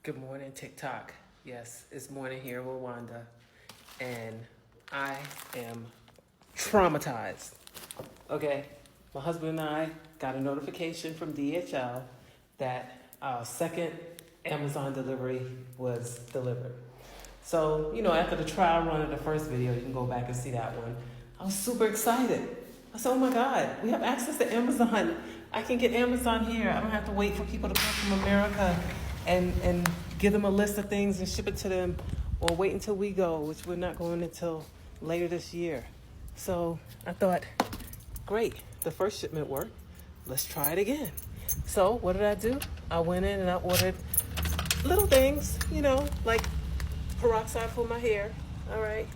Good morning, TikTok. Yes, it's morning here with Wanda, and I am traumatized. Okay, my husband and I got a notification from DHL that our second Amazon delivery was delivered. So, after the trial run of the first video, you can go back and see that one. I was super excited. I said, oh my God, we have access to Amazon. I can get Amazon here. I don't have to wait for people to come from America and give them a list of things and ship it to them, or wait until we go, which we're not going until later this year. So I thought, great, the first shipment worked. Let's try it again. So what did I do? I went in and I ordered little things, like peroxide for my hair. All right.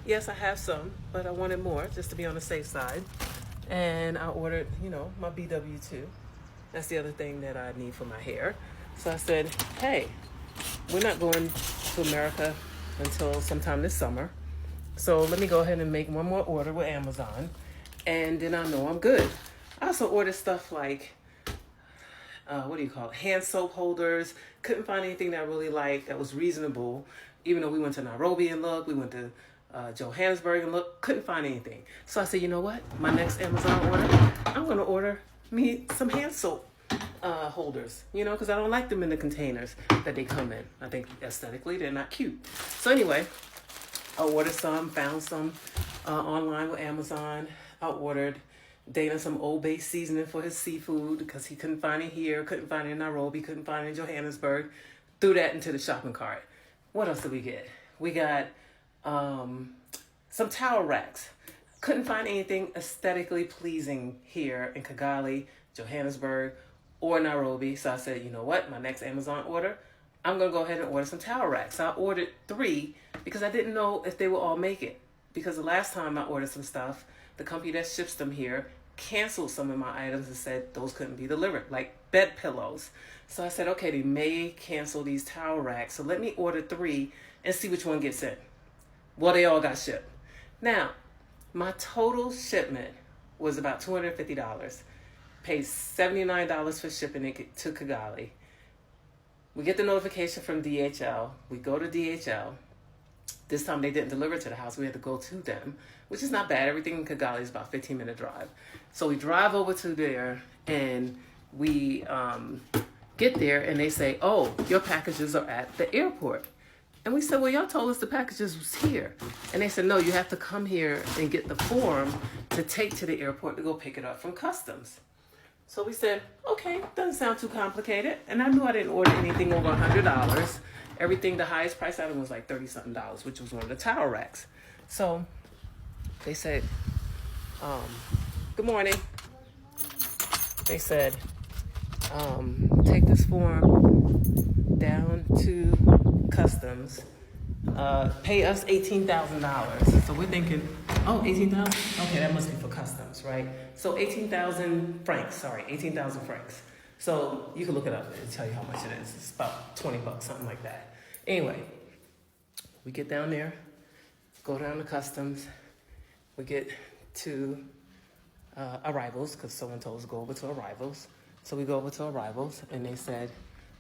Yes, I have some, but I wanted more just to be on the safe side. And I ordered, my BW2. That's the other thing that I need for my hair. So I said, hey, we're not going to America until sometime this summer. So let me go ahead and make one more order with Amazon. And then I know I'm good. I also ordered stuff like, hand soap holders. Couldn't find anything that I really liked that was reasonable. Even though we went to Nairobi and looked, we went to Johannesburg and looked, couldn't find anything. So I said, you know what? My next Amazon order, I'm going to order me some hand soap holders, because I don't like them in the containers that they come in. I think aesthetically they're not cute. So anyway, I ordered some, found some online with Amazon. I ordered Dana some Old Bay seasoning for his seafood because he couldn't find it here, couldn't find it in Nairobi, couldn't find it in Johannesburg. Threw that into the shopping cart. What else did we get? We got some towel racks. Couldn't find anything aesthetically pleasing here in Kigali, Johannesburg, or Nairobi. So I said, you know what? My next Amazon order, I'm going to go ahead and order some towel racks. So I ordered 3 because I didn't know if they would all make it. Because the last time I ordered some stuff, the company that ships them here canceled some of my items and said those couldn't be delivered, like bed pillows. So I said, okay, they may cancel these towel racks. So let me order 3 and see which one gets in. Well, they all got shipped. Now, my total shipment was about $250. Paid $79 for shipping it to Kigali. We get the notification from DHL. We go to DHL. This time they didn't deliver to the house. We had to go to them, which is not bad. Everything in Kigali is about a 15-minute drive. So we drive over to there, and we get there, and they say, oh, your packages are at the airport. And we said, well, y'all told us the packages was here. And they said, no, you have to come here and get the form to take to the airport to go pick it up from customs. So we said, okay, doesn't sound too complicated. And I knew I didn't order anything over $100. Everything, the highest price item was like $30-something, which was one of the towel racks. So they said, good morning. They said, take this form down to customs, pay us $18,000. So we're thinking, oh, 18,000? Okay, that must be for customs, right? So 18,000 francs. So you can look it up and tell you how much it is. It's about $20, something like that. Anyway, we get down there, go down to customs. We get to arrivals, because someone told us to go over to arrivals. So we go over to arrivals, and they said,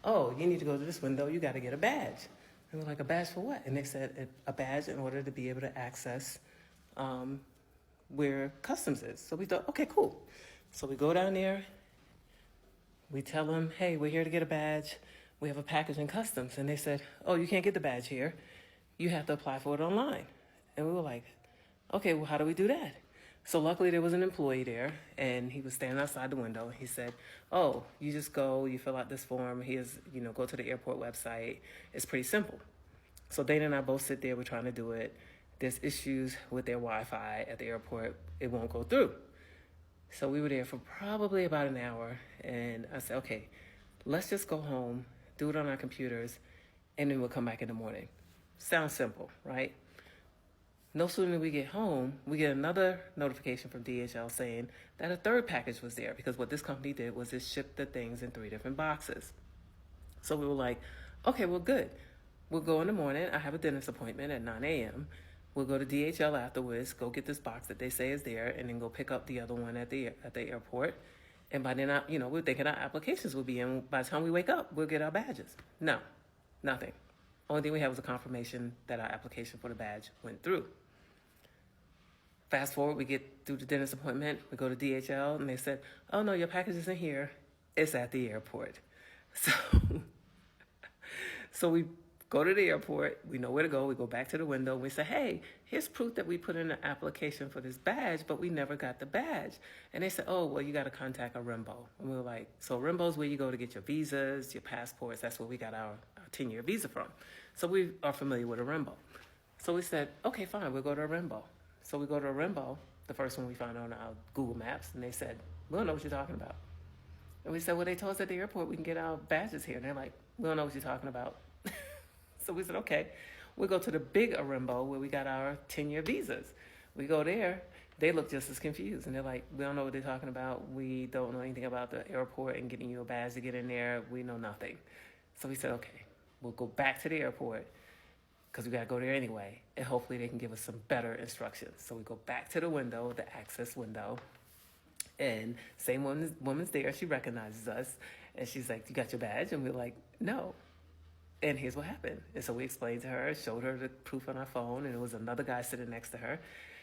oh, you need to go to this window. You got to get a badge. And we're like, a badge for what? And they said, a badge in order to be able to access where customs is. So we thought, okay, cool. So we go down there. We tell them, hey, we're here to get a badge. We have a package in customs. And they said, oh, you can't get the badge here. You have to apply for it online. And we were like, okay, well, how do we do that? So luckily there was an employee there, and he was standing outside the window. He said, oh, you just go, you fill out this form. Here's, go to the airport website. It's pretty simple. So Dana and I both sit there. We're trying to do it. There's issues with their Wi-Fi at the airport. It won't go through. So we were there for probably about an hour, and I said, okay, let's just go home, do it on our computers, and then we'll come back in the morning. Sounds simple, right? No sooner than we get home, we get another notification from DHL saying that a third package was there, because what this company did was it shipped the things in 3 different boxes. So we were like, okay, well, good. We'll go in the morning. I have a dentist appointment at 9 a.m. We'll go to DHL afterwards, go get this box that they say is there, and then go pick up the other one at the airport. And by then, we're thinking our applications will be in. By the time we wake up, we'll get our badges. No, Nothing. Only thing we had was a confirmation that our application for the badge went through. Fast forward, we get through the dentist appointment. We go to DHL, and they said, "Oh no, your package isn't here. It's at the airport." So, so we go to the airport. We know where to go. We go back to the window. We say, "Hey, here's proof that we put in an application for this badge, but we never got the badge." And they said, "Oh, well, you got to contact a RIMBO." And we were like, "So RIMBO's where you go to get your visas, your passports. That's where we got our 10-year visa from." So we are familiar with a RIMBO. So we said, "Okay, fine. We'll go to a RIMBO." So we go to a RIMBO, the first one we found on our Google Maps, and they said, "We don't know what you're talking about." And we said, "Well, they told us at the airport we can get our badges here." And they're like, "We don't know what you're talking about." So we said, "Okay, we'll go to the big RIMBO where we got our 10-year visas." We go there. They look just as confused. And they're like, "We don't know what they're talking about. We don't know anything about the airport and getting you a badge to get in there. We know nothing." So we said, "Okay, we'll go back to the airport because we got to go there anyway. And hopefully they can give us some better instructions." So we go back to the window, the access window. And same woman's there. She recognizes us. And she's like, "You got your badge?" And we're like, "No." And here's what happened. And so we explained to her, showed her the proof on our phone, and it was another guy sitting next to her.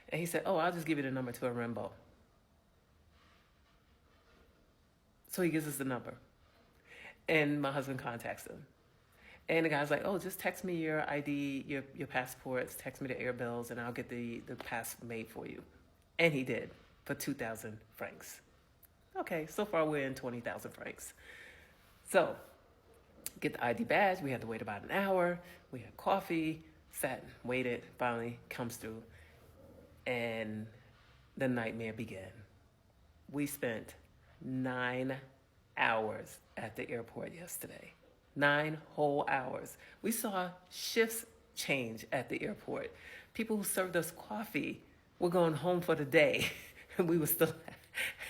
And he said, "Oh, I'll just give you the number to a RIMBO." So he gives us the number. And my husband contacts him. And the guy's like, "Oh, just text me your ID, your passports, text me the air bills, and I'll get the pass made for you." And he did for 2,000 francs. Okay, so far we're in 20,000 francs. So get the ID badge. We had to wait about an hour. We had coffee, sat, waited, finally comes through. And the nightmare began. We spent 9 hours at the airport yesterday. 9 whole hours. We saw shifts change at the airport. People who served us coffee were going home for the day, and we were still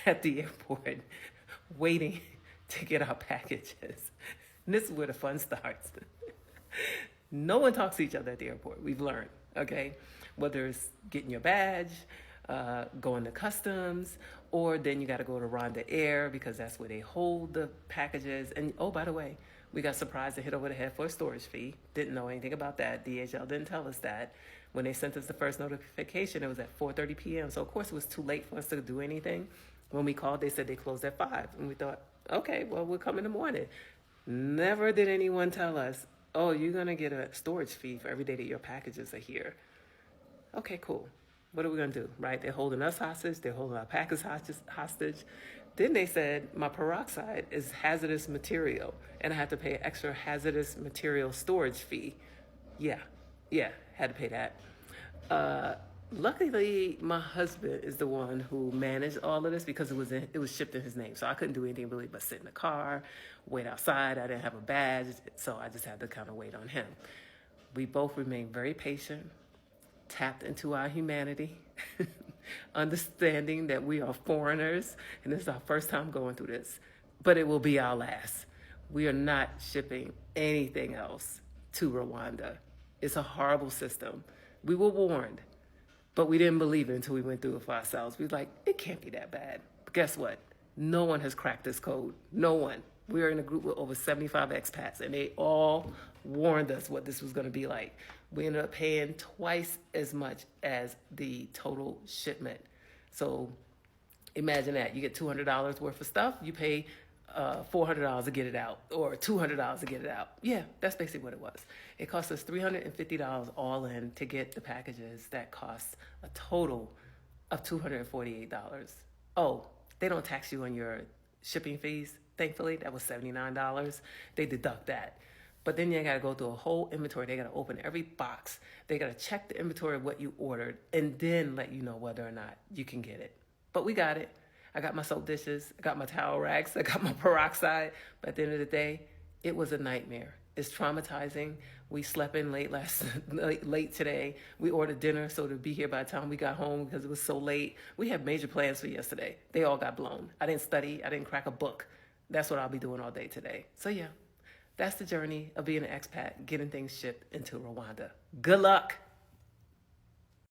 at the airport waiting to get our packages. And this is where the fun starts. No one talks to each other at the airport. We've learned, okay? Whether it's getting your badge, going to customs, or then you got to go to Rwanda Air because that's where they hold the packages. And oh, by the way, we got surprised and hit over the head for a storage fee. Didn't know anything about that. DHL didn't tell us that. When they sent us the first notification, it was at 4:30 p.m. So, of course, it was too late for us to do anything. When we called, they said they closed at 5. And we thought, okay, well, we'll come in the morning. Never did anyone tell us, "Oh, you're going to get a storage fee for every day that your packages are here." Okay, cool. What are we going to do, right? They're holding us hostage. They're holding our package hostage. Then they said my peroxide is hazardous material, and I had to pay an extra hazardous material storage fee. Yeah, had to pay that. Luckily, my husband is the one who managed all of this because it was shipped in his name. So I couldn't do anything really but sit in the car, wait outside. I didn't have a badge, so I just had to kind of wait on him. We both remained very patient, tapped into our humanity, understanding that we are foreigners, and this is our first time going through this, but it will be our last. We are not shipping anything else to Rwanda. It's a horrible system. We were warned, but we didn't believe it until we went through it for ourselves. We were like, it can't be that bad. But guess what? No one has cracked this code. No one. We are in a group with over 75 expats, and they all warned us what this was going to be like. We ended up paying twice as much as the total shipment. So imagine that. You get $200 worth of stuff. You pay $400 to get it out, or $200 to get it out. Yeah, that's basically what it was. It cost us $350 all in to get the packages that cost a total of $248. Oh, they don't tax you on your shipping fees. Thankfully, that was $79. They deduct that. But then you got to go through a whole inventory. They got to open every box. They got to check the inventory of what you ordered and then let you know whether or not you can get it. But we got it. I got my soap dishes. I got my towel racks. I got my peroxide. But at the end of the day, it was a nightmare. It's traumatizing. We slept in late today. We ordered dinner so to be here by the time we got home because it was so late. We had major plans for yesterday. They all got blown. I didn't study. I didn't crack a book. That's what I'll be doing all day today. So yeah, that's the journey of being an expat, getting things shipped into Rwanda. Good luck.